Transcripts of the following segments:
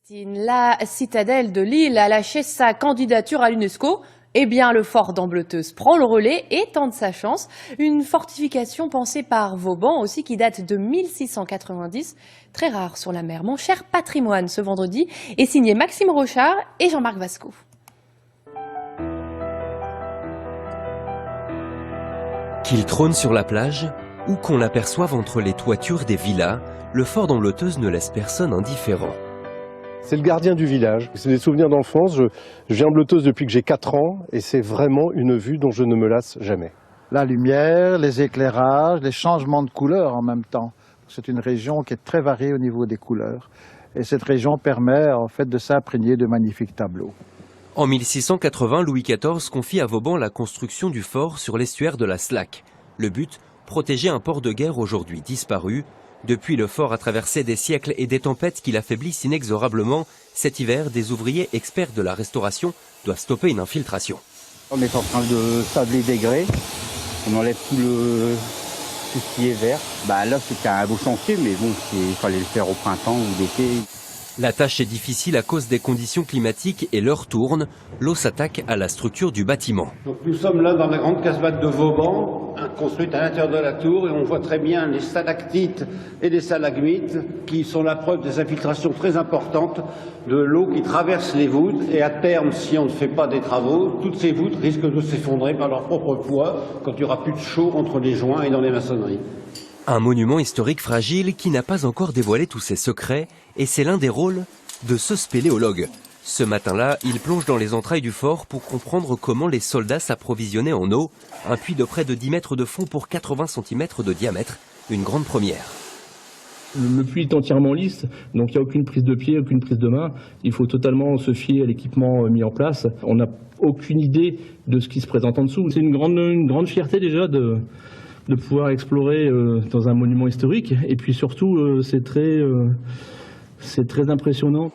La citadelle de Lille a lâché sa candidature à l'UNESCO. Eh bien, le fort d'Ambleteuse prend le relais et tente sa chance. Une fortification pensée par Vauban aussi qui date de 1690, très rare sur la mer. Mon cher patrimoine ce vendredi est signé Maxime Rochard et Jean-Marc Vasco. Qu'il trône sur la plage ou qu'on l'aperçoive entre les toitures des villas, le fort d'Ambleteuse ne laisse personne indifférent. C'est le gardien du village, c'est des souvenirs d'enfance. Je viens d'Ambleteuse depuis que j'ai 4 ans et c'est vraiment une vue dont je ne me lasse jamais. La lumière, les éclairages, les changements de couleurs en même temps. C'est une région qui est très variée au niveau des couleurs et cette région permet en fait de s'imprégner de magnifiques tableaux. En 1680, Louis XIV confie à Vauban la construction du fort sur l'estuaire de la Slack. Le but, protéger un port de guerre aujourd'hui disparu. Depuis, le fort a traversé des siècles et des tempêtes qui l'affaiblissent inexorablement. Cet hiver, des ouvriers experts de la restauration doivent stopper une infiltration. On est en train de sabler des grès, on enlève tout ce qui est vert. Là, c'était un beau chantier, mais bon, il fallait le faire au printemps ou l'été. La tâche est difficile à cause des conditions climatiques et l'heure tourne. L'eau s'attaque à la structure du bâtiment. Donc nous sommes là dans la grande casbah de Vauban, construite à l'intérieur de la tour, et on voit très bien les stalactites et les stalagmites qui sont la preuve des infiltrations très importantes de l'eau qui traverse les voûtes. Et à terme, si on ne fait pas des travaux, toutes ces voûtes risquent de s'effondrer par leur propre poids quand il n'y aura plus de chaud entre les joints et dans les maçonneries. Un monument historique fragile qui n'a pas encore dévoilé tous ses secrets, et c'est l'un des rôles de ce spéléologue. Ce matin-là, il plonge dans les entrailles du fort pour comprendre comment les soldats s'approvisionnaient en eau. Un puits de près de 10 mètres de fond pour 80 cm de diamètre, une grande première. Le puits est entièrement lisse, donc il n'y a aucune prise de pied, aucune prise de main. Il faut totalement se fier à l'équipement mis en place. On n'a aucune idée de ce qui se présente en dessous. C'est une grande fierté déjà de pouvoir explorer dans un monument historique. Et puis surtout, c'est très impressionnant.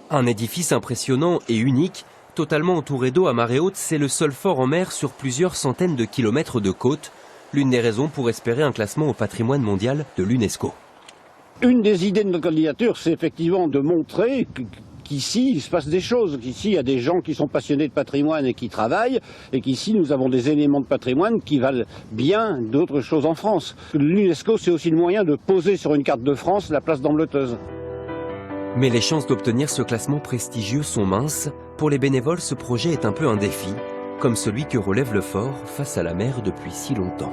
Un édifice impressionnant et unique, totalement entouré d'eau à marée haute, c'est le seul fort en mer sur plusieurs centaines de kilomètres de côte. L'une des raisons pour espérer un classement au patrimoine mondial de l'UNESCO. Une des idées de notre candidature, c'est effectivement de montrer qu'ici, il se passe des choses, qu'ici, il y a des gens qui sont passionnés de patrimoine et qui travaillent, et qu'ici, nous avons des éléments de patrimoine qui valent bien d'autres choses en France. L'UNESCO, c'est aussi le moyen de poser sur une carte de France la place d'Ambleteuse. Mais les chances d'obtenir ce classement prestigieux sont minces. Pour les bénévoles, ce projet est un peu un défi, comme celui que relève le fort face à la mer depuis si longtemps.